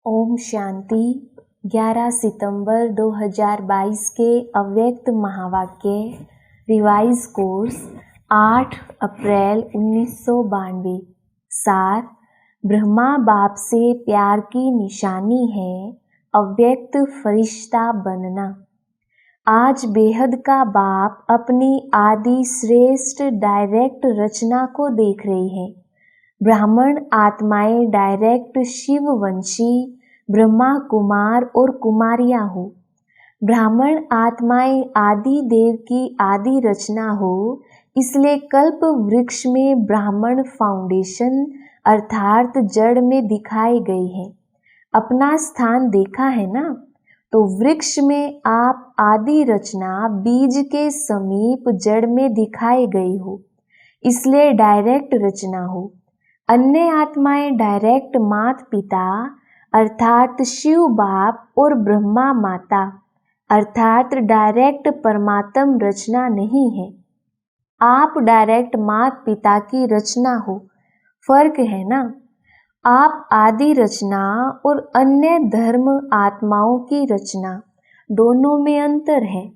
ओम शांति। 11 सितंबर 2022 के अव्यक्त महावाक्य रिवाइज कोर्स 8 अप्रैल 1992। सार: ब्रह्मा बाप से प्यार की निशानी है अव्यक्त फरिश्ता बनना। आज बेहद का बाप अपनी आदि श्रेष्ठ डायरेक्ट रचना को देख रहे हैं। ब्राह्मण आत्माएं डायरेक्ट शिववंशी ब्रह्मा कुमार और कुमारियां हो। ब्राह्मण आत्माएं आदि देव की आदि रचना हो, इसलिए कल्प वृक्ष में ब्राह्मण फाउंडेशन अर्थात जड़ में दिखाए गए हैं। अपना स्थान देखा है ना, तो वृक्ष में आप आदि रचना बीज के समीप जड़ में दिखाए गए हो, इसलिए डायरेक्ट रचना हो। अन्य आत्माएं डायरेक्ट माता पिता अर्थात शिव बाप और ब्रह्मा माता अर्थात डायरेक्ट परमात्म रचना नहीं है। आप डायरेक्ट माता पिता की रचना हो, फर्क है ना। आप आदि रचना और अन्य धर्म आत्माओं की रचना, दोनों में अंतर है।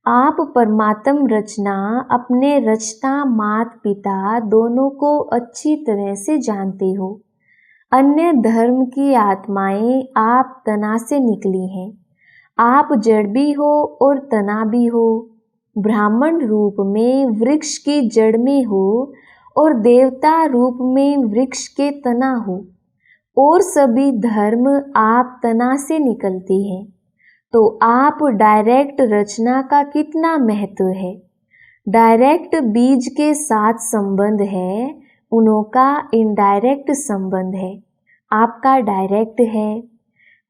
आप परमात्म रचना अपने रचना माता पिता दोनों को अच्छी तरह से जानते हो। अन्य धर्म की आत्माएं आप तना से निकली हैं। आप जड़ भी हो और तना भी हो। ब्राह्मण रूप में वृक्ष की जड़ में हो और देवता रूप में वृक्ष के तना हो। और सभी धर्म आप तना से निकलते हैं। तो आप डायरेक्ट रचना का कितना महत्व है। डायरेक्ट बीज के साथ संबंध है, उनका इनडायरेक्ट संबंध है, आपका डायरेक्ट है।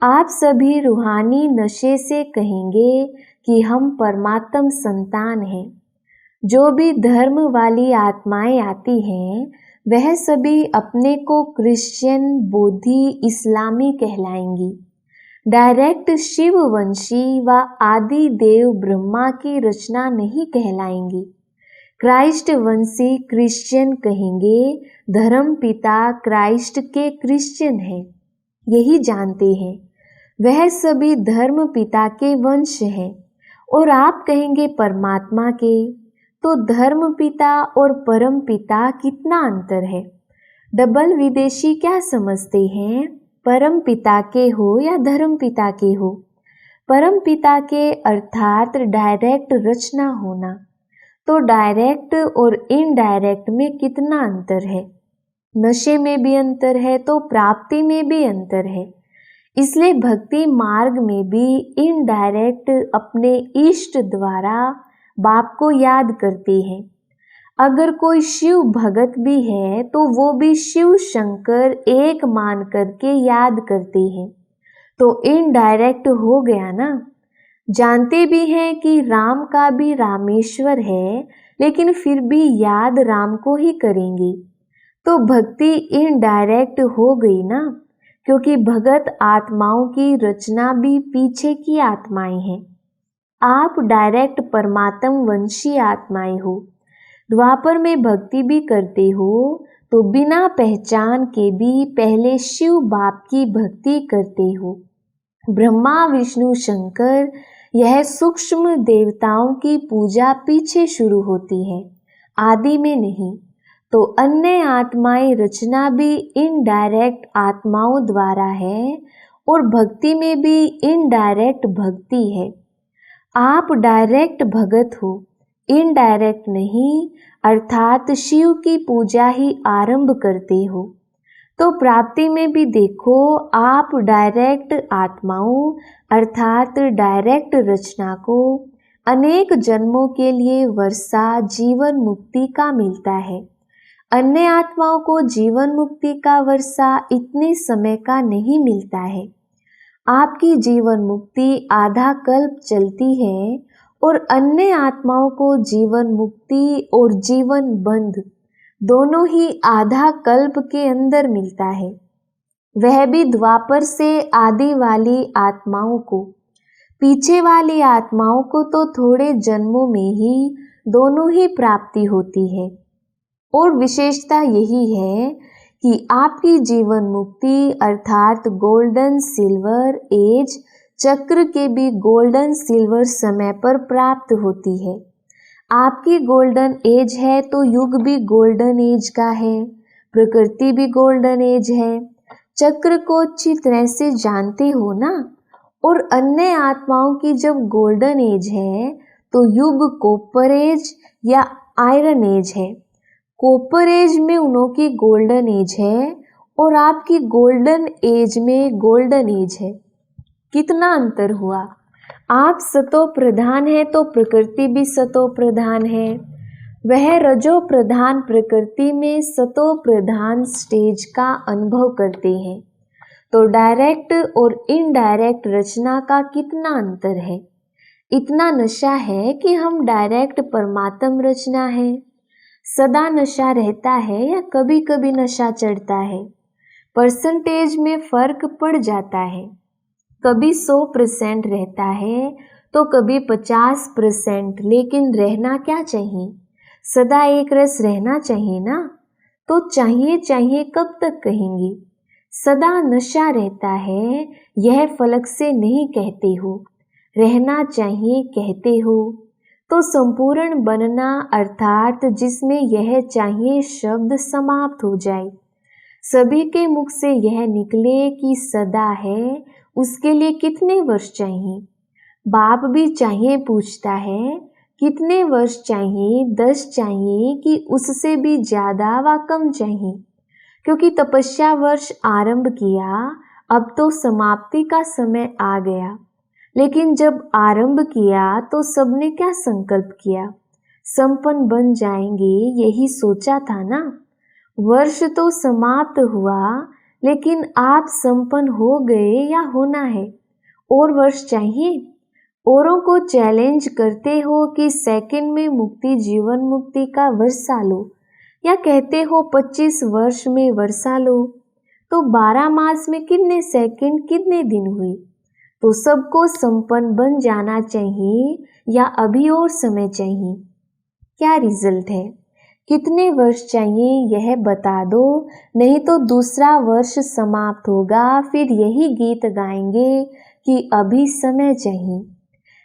आप सभी रूहानी नशे से कहेंगे कि हम परमात्म संतान हैं। जो भी धर्म वाली आत्माएं आती हैं, वह सभी अपने को क्रिश्चियन, बौद्धि, इस्लामी कहलाएंगी। डायरेक्ट शिववंशी व आदि देव ब्रह्मा की रचना नहीं कहलाएंगी। क्राइस्ट वंशी क्रिश्चियन कहेंगे। धर्म पिता क्राइस्ट के क्रिश्चियन हैं, यही जानते हैं। वह सभी धर्म पिता के वंश हैं और आप कहेंगे परमात्मा के। तो धर्म पिता और परम पिता कितना अंतर है। डबल विदेशी क्या समझते हैं, परम पिता के हो या धर्म पिता के हो। परम पिता के अर्थात डायरेक्ट रचना होना। तो डायरेक्ट और इनडायरेक्ट में कितना अंतर है। नशे में भी अंतर है तो प्राप्ति में भी अंतर है। इसलिए भक्ति मार्ग में भी इनडायरेक्ट अपने इष्ट द्वारा बाप को याद करते हैं। अगर कोई शिव भगत भी है तो वो भी शिव शंकर एक मान करके याद करते हैं। तो इनडायरेक्ट हो गया ना। जानते भी हैं कि राम का भी रामेश्वर है, लेकिन फिर भी याद राम को ही करेंगे। तो भक्ति इनडायरेक्ट हो गई ना, क्योंकि भगत आत्माओं की रचना भी पीछे की आत्माएं हैं। आप डायरेक्ट परमात्म वंशी आत्माएं हो। द्वापर में भक्ति भी करते हो तो बिना पहचान के भी पहले शिव बाप की भक्ति करते हो। ब्रह्मा विष्णु शंकर यह सूक्ष्म देवताओं की पूजा पीछे शुरू होती है, आदि में नहीं। तो अन्य आत्माएं रचना भी इनडायरेक्ट आत्माओं द्वारा है और भक्ति में भी इनडायरेक्ट भक्ति है। आप डायरेक्ट भगत हो, इनडायरेक्ट नहीं, अर्थात शिव की पूजा ही आरंभ करते हो। तो प्राप्ति में भी देखो, आप डायरेक्ट आत्माओं अर्थात डायरेक्ट रचना को अनेक जन्मों के लिए वर्षा जीवन मुक्ति का मिलता है। अन्य आत्माओं को जीवन मुक्ति का वर्षा इतने समय का नहीं मिलता है। आपकी जीवन मुक्ति आधा कल्प चलती है और अन्य आत्माओं को जीवन मुक्ति और जीवन बंध दोनों ही आधा कल्प के अंदर मिलता है। वह भी द्वापर से आदि वाली आत्माओं को। पीछे वाली आत्माओं को तो थोड़े जन्मों में ही दोनों ही प्राप्ति होती है। और विशेषता यही है कि आपकी जीवन मुक्ति अर्थात गोल्डन सिल्वर एज चक्र के भी गोल्डन सिल्वर समय पर प्राप्त होती है। आपकी गोल्डन एज है तो युग भी गोल्डन एज का है, प्रकृति भी गोल्डन एज है। चक्र को अच्छी तरह से जानते हो ना। और अन्य आत्माओं की जब गोल्डन एज है तो युग कॉपर एज या आयरन एज है। कॉपर एज में उन्हों की गोल्डन एज है और आपकी गोल्डन एज में गोल्डन एज है। कितना अंतर हुआ। आप सतो प्रधान है तो प्रकृति भी सतो प्रधान है। वह रजो प्रधान प्रकृति में सतो प्रधान स्टेज का अनुभव करते हैं। तो डायरेक्ट और इनडायरेक्ट रचना का कितना अंतर है। इतना नशा है कि हम डायरेक्ट परमात्म रचना है। सदा नशा रहता है या कभी कभी नशा चढ़ता है। परसेंटेज में फर्क पड़ जाता है। कभी 100% रहता है तो कभी 50%। लेकिन रहना क्या चाहिए, सदा एक रस रहना चाहिए ना। तो चाहिए कब तक कहेंगे। सदा नशा रहता है, यह फलक से नहीं कहते हो। रहना चाहिए कहते हो। तो संपूर्ण बनना अर्थात जिसमें यह चाहिए शब्द समाप्त हो जाए। सभी के मुख से यह निकले कि सदा है, उसके लिए कितने वर्ष चाहिए। बाप भी चाहिए पूछता है कितने वर्ष चाहिए, 10 चाहिए कि उससे भी ज्यादा व कम चाहिए। क्योंकि तपस्या वर्ष आरंभ किया, अब तो समाप्ति का समय आ गया। लेकिन जब आरंभ किया तो सबने क्या संकल्प किया, संपन्न बन जाएंगे, यही सोचा था ना। वर्ष तो समाप्त हुआ लेकिन आप संपन्न हो गए या होना है। और वर्ष चाहिए। औरों को चैलेंज करते हो कि सेकंड में मुक्ति जीवन मुक्ति का वर्षा लो, या कहते हो 25 वर्ष में वर्षा लो। तो 12 मास में कितने सेकंड कितने दिन हुए। तो सबको संपन्न बन जाना चाहिए या अभी और समय चाहिए। क्या रिजल्ट है, कितने वर्ष चाहिए यह बता दो, नहीं तो दूसरा वर्ष समाप्त होगा। फिर यही गीत गाएंगे कि अभी समय चाहिए।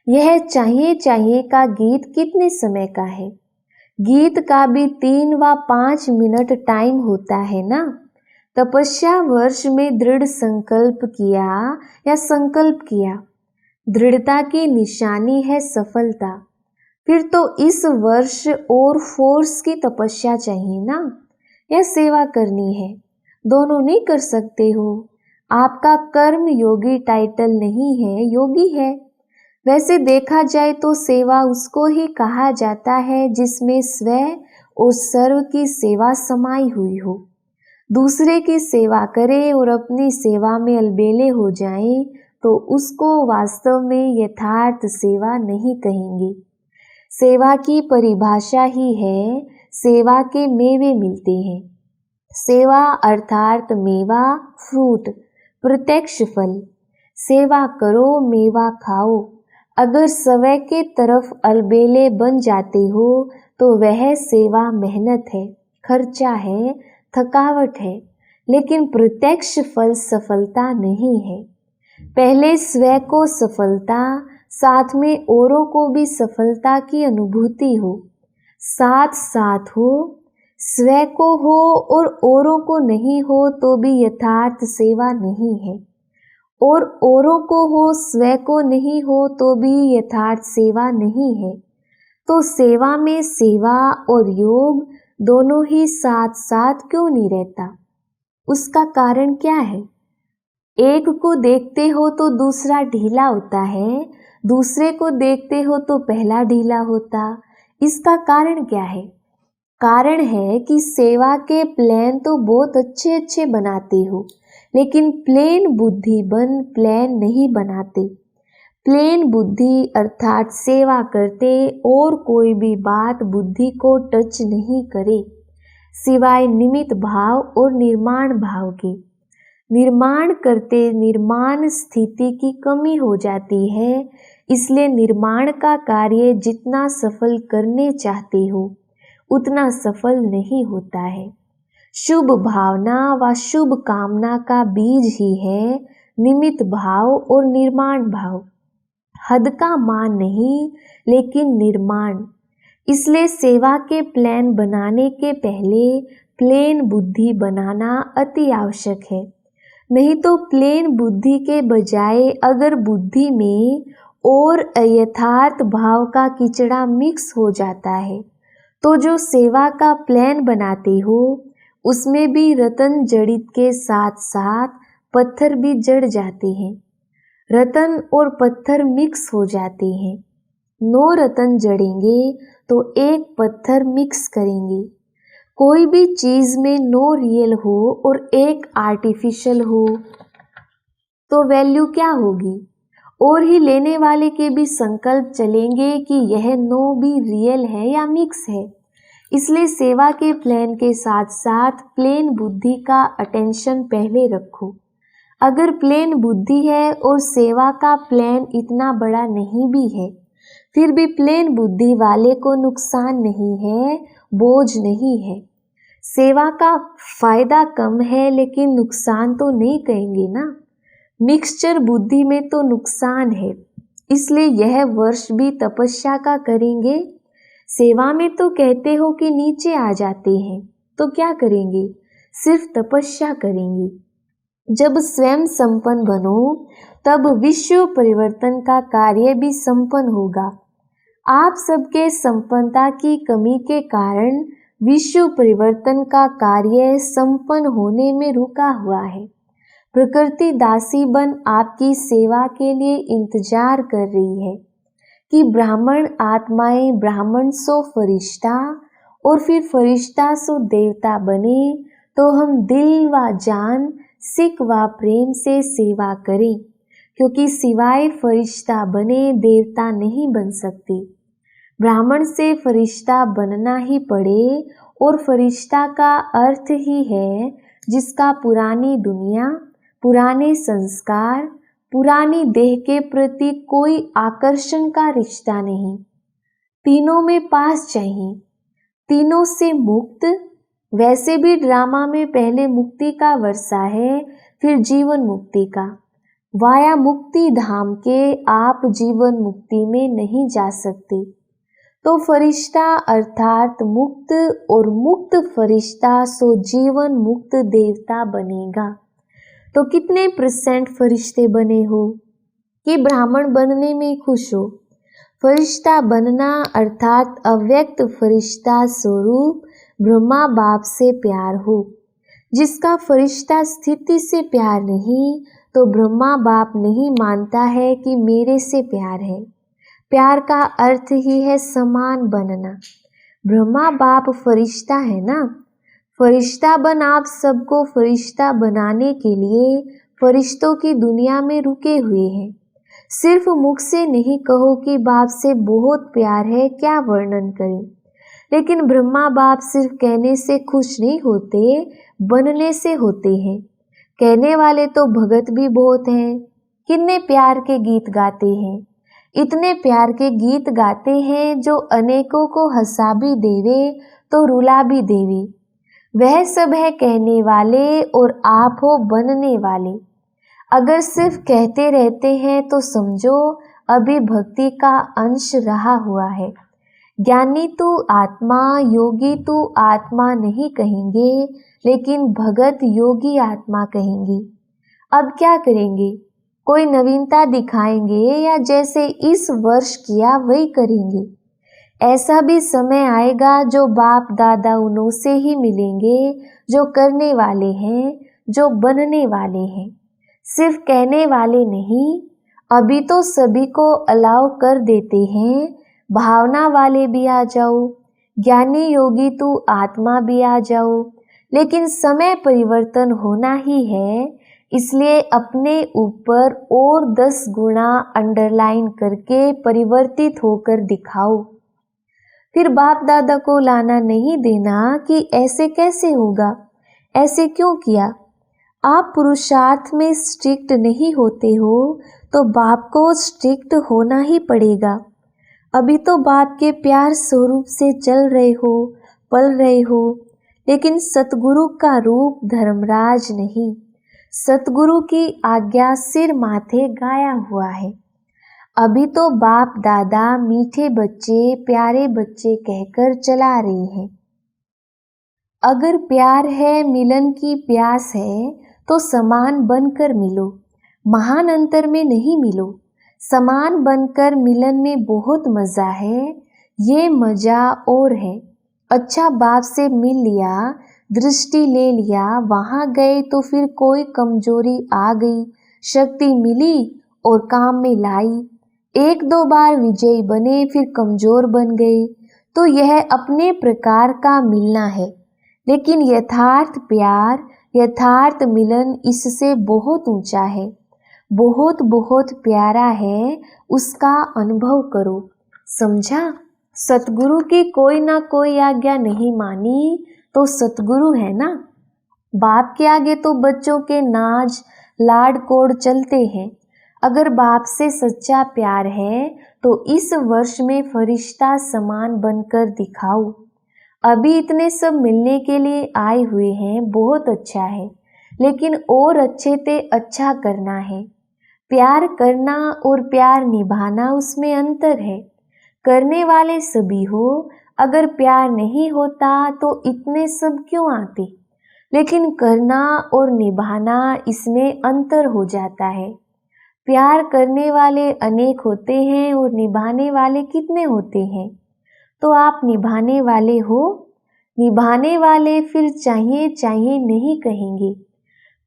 यह चाहिए का गीत कितने समय का है। गीत का भी 3 व 5 मिनट टाइम होता है ना। तपस्या वर्ष में दृढ़ संकल्प किया या संकल्प किया, दृढ़ता की निशानी है सफलता। फिर तो इस वर्ष और फोर्स की तपस्या चाहिए ना, या सेवा करनी है। दोनों नहीं कर सकते हो। आपका कर्म योगी टाइटल नहीं है, योगी है। वैसे देखा जाए तो सेवा उसको ही कहा जाता है जिसमें स्वयं और सर्व की सेवा समाई हुई हो। दूसरे की सेवा करे और अपनी सेवा में अलबेले हो जाए तो उसको वास्तव में यथार्थ सेवा नहीं कहेंगे। सेवा की परिभाषा ही है, सेवा के मेवे मिलते हैं। सेवा अर्थात मेवा, फ्रूट, प्रत्यक्ष फल। सेवा करो, मेवा खाओ। अगर स्वयं के तरफ अलबेले बन जाते हो तो वह सेवा मेहनत है, खर्चा है, थकावट है, लेकिन प्रत्यक्ष फल सफलता नहीं है। पहले स्वयं को सफलता, साथ में औरों को भी सफलता की अनुभूति हो, साथ साथ हो। स्वयं को हो और औरों को नहीं हो तो भी यथार्थ सेवा नहीं है, और औरों को हो स्वयं को नहीं हो तो भी यथार्थ सेवा नहीं है। तो सेवा में सेवा और योग दोनों ही साथ साथ क्यों नहीं रहता, उसका कारण क्या है। एक को देखते हो तो दूसरा ढीला होता है, दूसरे को देखते हो तो पहला ढीला होता। इसका कारण क्या है। कारण है कि सेवा के प्लान तो बहुत अच्छे अच्छे बनाते हो, लेकिन प्लेन बुद्धि बन प्लान नहीं बनाते। प्लेन बुद्धि अर्थात सेवा करते और कोई भी बात बुद्धि को टच नहीं करे सिवाय निमित्त भाव और निर्माण भाव के। निर्माण करते निर्माण स्थिति की कमी हो जाती है, इसलिए निर्माण का कार्य जितना सफल करने चाहते हो उतना सफल नहीं होता है। शुभ भावना व शुभ कामना का बीज ही है निमित्त भाव और निर्माण भाव। हद का मान नहीं लेकिन निर्माण। इसलिए सेवा के प्लान बनाने के पहले प्लेन बुद्धि बनाना अति आवश्यक है। नहीं तो प्लेन बुद्धि के बजाय अगर बुद्धि में और अयथार्थ भाव का किचड़ा मिक्स हो जाता है तो जो सेवा का प्लान बनाते हो उसमें भी रतन जड़ित के साथ साथ पत्थर भी जड़ जाते हैं। रतन और पत्थर मिक्स हो जाते हैं। 9 रतन जड़ेंगे तो एक पत्थर मिक्स करेंगे। कोई भी चीज में 9 रियल हो और एक आर्टिफिशियल हो तो वैल्यू क्या होगी। और ही लेने वाले के भी संकल्प चलेंगे कि यह 9 भी रियल है या मिक्स है। इसलिए सेवा के प्लान के साथ साथ प्लेन बुद्धि का अटेंशन पहले रखो। अगर प्लेन बुद्धि है और सेवा का प्लान इतना बड़ा नहीं भी है फिर भी प्लेन बुद्धि वाले को नुकसान नहीं है, बोझ नहीं है। सेवा का फायदा कम है लेकिन नुकसान तो नहीं कहेंगे ना। मिक्सचर बुद्धि में तो नुकसान है। इसलिए यह वर्ष भी तपस्या का करेंगे। सेवा में तो कहते हो कि नीचे आ जाते हैं तो क्या करेंगे, सिर्फ तपस्या करेंगे। जब स्वयं संपन्न बनो तब विश्व परिवर्तन का कार्य भी संपन्न होगा। आप सबके संपन्नता की कमी के कारण विश्व परिवर्तन का कार्य संपन्न होने में रुका हुआ है। प्रकृति दासी बन आपकी सेवा के लिए इंतजार कर रही है कि ब्राह्मण आत्माएं ब्राह्मण सो फरिश्ता और फिर फरिश्ता सो देवता बने तो हम दिल व जान सिक व प्रेम से सेवा करें, क्योंकि सिवाय फरिश्ता बने देवता नहीं बन सकते। ब्राह्मण से फरिश्ता बनना ही पड़े और फरिश्ता का अर्थ ही है जिसका पुरानी दुनिया, पुराने संस्कार, पुरानी देह के प्रति कोई आकर्षण का रिश्ता नहीं। तीनों में पास चाहिए, तीनों से मुक्त। वैसे भी ड्रामा में पहले मुक्ति का वर्षा है, फिर जीवन मुक्ति का। वाया मुक्ति धाम के आप जीवन मुक्ति में नहीं जा सकते। तो फरिश्ता अर्थात मुक्त और मुक्त फरिश्ता सो जीवन मुक्त देवता बनेगा। तो कितने % फरिश्ते बने हो कि ब्राह्मण बनने में खुश हो। फरिश्ता बनना अर्थात अव्यक्त फरिश्ता स्वरूप ब्रह्मा बाप से प्यार हो। जिसका फरिश्ता स्थिति से प्यार नहीं तो ब्रह्मा बाप नहीं मानता है कि मेरे से प्यार है। प्यार का अर्थ ही है समान बनना। ब्रह्मा बाप फरिश्ता है ना। फरिश्ता बन आप सबको फरिश्ता बनाने के लिए फरिश्तों की दुनिया में रुके हुए हैं। सिर्फ मुख से नहीं कहो कि बाप से बहुत प्यार है, क्या वर्णन करें। लेकिन ब्रह्मा बाप सिर्फ कहने से खुश नहीं होते, बनने से होते हैं। कहने वाले तो भगत भी बहुत हैं। कितने प्यार के गीत गाते हैं, इतने प्यार के गीत गाते हैं जो अनेकों को हंसा भी देवे तो रुला भी देवे। वह सब है कहने वाले और आप हो बनने वाले। अगर सिर्फ कहते रहते हैं तो समझो अभी भक्ति का अंश रहा हुआ है। ज्ञानी तू आत्मा, योगी तू आत्मा नहीं कहेंगे, लेकिन भगत योगी आत्मा कहेंगे। अब क्या करेंगे, कोई नवीनता दिखाएंगे या जैसे इस वर्ष किया वही करेंगे। ऐसा भी समय आएगा जो बाप दादा उन्हों से ही मिलेंगे जो करने वाले हैं, जो बनने वाले हैं, सिर्फ कहने वाले नहीं। अभी तो सभी को अलाउ कर देते हैं, भावना वाले भी आ जाओ, ज्ञानी योगी तू आत्मा भी आ जाओ। लेकिन समय परिवर्तन होना ही है, इसलिए अपने ऊपर और 10 गुना अंडरलाइन करके परिवर्तित होकर दिखाओ। फिर बाप दादा को लाना नहीं देना कि ऐसे कैसे होगा, ऐसे क्यों किया। आप पुरुषार्थ में स्ट्रिक्ट नहीं होते हो तो बाप को स्ट्रिक्ट होना ही पड़ेगा। अभी तो बाप के प्यार स्वरूप से चल रहे हो, पल रहे हो, लेकिन सतगुरु का रूप धर्मराज नहीं। सतगुरु की आज्ञा सिर माथे गाया हुआ है। अभी तो बाप दादा मीठे बच्चे प्यारे बच्चे कहकर चला रहे हैं। अगर प्यार है, मिलन की प्यास है, तो समान बनकर मिलो, महान अंतर में नहीं मिलो। समान बनकर मिलन में बहुत मजा है, ये मजा और है। अच्छा बाप से मिल लिया, दृष्टि ले लिया, वहां गए तो फिर कोई कमजोरी आ गई, शक्ति मिली और काम में लाई। एक दो बार विजयी बने फिर कमजोर बन गए, तो यह अपने प्रकार का मिलना है। लेकिन यथार्थ प्यार, यथार्थ मिलन इससे बहुत ऊंचा है, बहुत बहुत प्यारा है, उसका अनुभव करो। समझा? सतगुरु की कोई ना कोई आज्ञा नहीं मानी तो सतगुरु है ना। बाप के आगे तो बच्चों के नाज लाड कोड चलते हैं। अगर बाप से सच्चा प्यार है तो इस वर्ष में फरिश्ता समान बनकर दिखाओ। अभी इतने सब मिलने के लिए आए हुए हैं, बहुत अच्छा है, लेकिन और अच्छे से अच्छा करना है। प्यार करना और प्यार निभाना, उसमें अंतर है। करने वाले सभी हो, अगर प्यार नहीं होता तो इतने सब क्यों आते। लेकिन करना और निभाना, इसमें अंतर हो जाता है। प्यार करने वाले अनेक होते हैं और निभाने वाले कितने होते हैं। तो आप निभाने वाले हो। निभाने वाले फिर चाहिए चाहिए नहीं कहेंगे।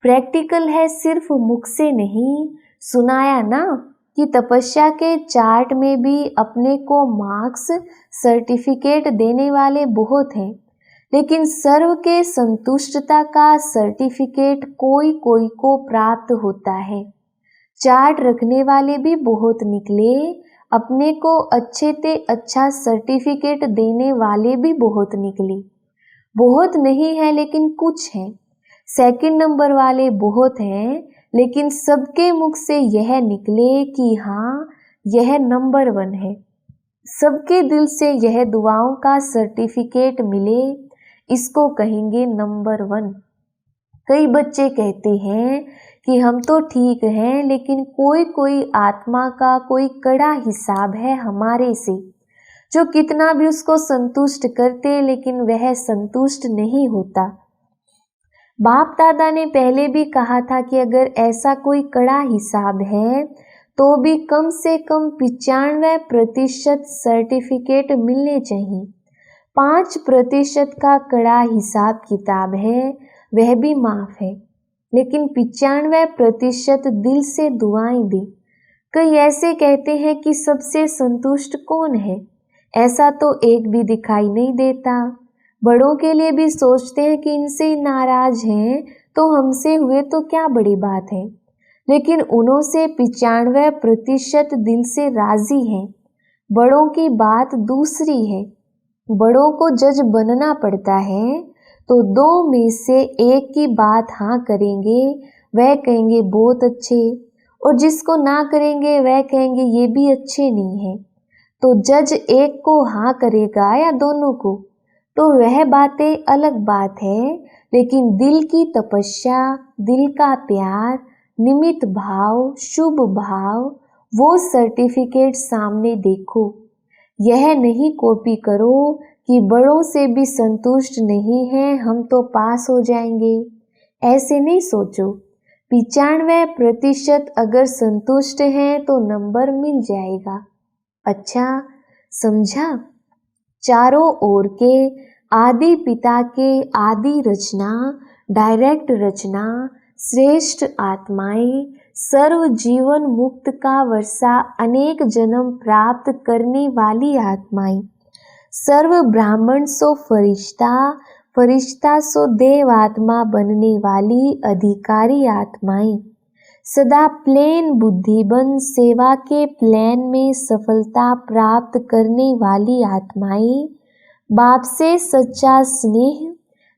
प्रैक्टिकल है, सिर्फ मुख से नहीं। सुनाया ना कि तपस्या के चार्ट में भी अपने को मार्क्स सर्टिफिकेट देने वाले बहुत हैं, लेकिन सर्व के संतुष्टता का सर्टिफिकेट कोई कोई को प्राप्त होता है। चार्ट रखने वाले भी बहुत निकले, अपने को अच्छे से अच्छा सर्टिफिकेट देने वाले भी बहुत निकले। बहुत नहीं है लेकिन कुछ है। सेकंड नंबर वाले बहुत हैं, लेकिन सबके मुख से यह निकले कि हाँ, यह नंबर 1 है। सबके दिल से यह दुआओं का सर्टिफिकेट मिले, इसको कहेंगे नंबर 1। कई बच्चे कहते हैं कि हम तो ठीक हैं, लेकिन कोई कोई आत्मा का कोई कड़ा हिसाब है हमारे से, जो कितना भी उसको संतुष्ट करते लेकिन वह संतुष्ट नहीं होता। बाप दादा ने पहले भी कहा था कि अगर ऐसा कोई कड़ा हिसाब है तो भी कम से कम 95% सर्टिफिकेट मिलने चाहिए। 5% का कड़ा हिसाब किताब है, वह भी माफ है, लेकिन 95% दिल से दुआएं दे। कई ऐसे कहते हैं कि सबसे संतुष्ट कौन है, ऐसा तो एक भी दिखाई नहीं देता। बड़ों के लिए भी सोचते हैं कि इनसे नाराज हैं तो हमसे हुए तो क्या बड़ी बात है, लेकिन उन्हों से 95% दिल से राजी हैं। बड़ों की बात दूसरी है। बड़ों को जज बनना पड़ता है, तो 2 में से एक की बात हाँ करेंगे, वह कहेंगे बहुत अच्छे, और जिसको ना करेंगे वह कहेंगे ये भी अच्छे नहीं है। तो जज एक को हाँ करेगा या दोनों को, तो वह बातें अलग बात है। लेकिन दिल की तपस्या, दिल का प्यार, निमित्त भाव, शुभ भाव, वो सर्टिफिकेट सामने देखो। यह नहीं कॉपी करो कि बड़ों से भी संतुष्ट नहीं है, हम तो पास हो जाएंगे। ऐसे नहीं सोचो। 95% अगर संतुष्ट हैं तो नंबर मिल जाएगा। अच्छा समझा? चारों ओर के आदि पिता के आदि रचना, डायरेक्ट रचना, श्रेष्ठ आत्माएं, सर्व जीवन मुक्त का वर्षा, अनेक जन्म प्राप्त करने वाली आत्माएं, सर्व ब्राह्मण सो फरिश्ता, फरिश्ता सो देव आत्मा बनने वाली अधिकारी आत्माएं, सदा प्लेन बुद्धिबन सेवा के प्लान में सफलता प्राप्त करने वाली आत्माएं, बाप से सच्चा स्नेह,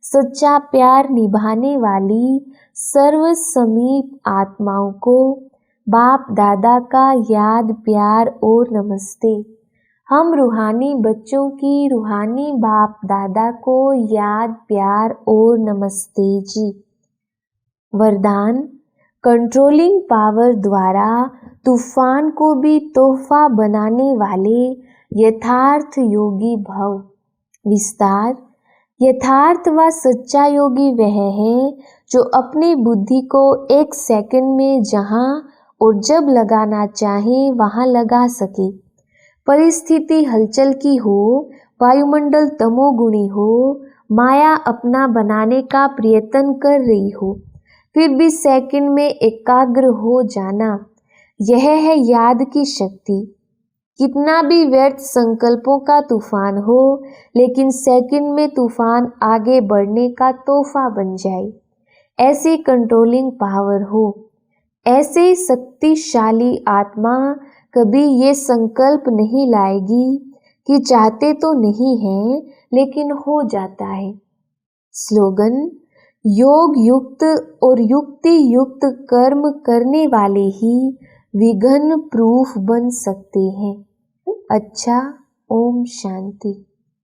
सच्चा प्यार निभाने वाली सर्व समीप आत्माओं को बाप दादा का याद, प्यार और नमस्ते। हम रूहानी बच्चों की रूहानी बाप दादा को याद, प्यार और नमस्ते जी। वरदान, कंट्रोलिंग पावर द्वारा तूफान को भी तोहफा बनाने वाले यथार्थ योगी भव। विस्तार, यथार्थ व सच्चा योगी वह है जो अपनी बुद्धि को एक सेकंड में जहां और जब लगाना चाहे वहां लगा सके। परिस्थिति हलचल की हो, वायुमंडल तमोगुणी हो, माया अपना बनाने का प्रयत्न कर रही हो, फिर भी सेकंड में एकाग्र हो जाना, यह है याद की शक्ति। कितना भी व्यर्थ संकल्पों का तूफान हो, लेकिन सेकंड में तूफान आगे बढ़ने का तोहफा बन जाए, ऐसी कंट्रोलिंग पावर हो। ऐसे शक्तिशाली आत्मा कभी ये संकल्प नहीं लाएगी कि चाहते तो नहीं हैं लेकिन हो जाता है। स्लोगन, योग युक्त और युक्ति युक्त कर्म करने वाले ही विघ्न प्रूफ बन सकते हैं। अच्छा, ओम शांति।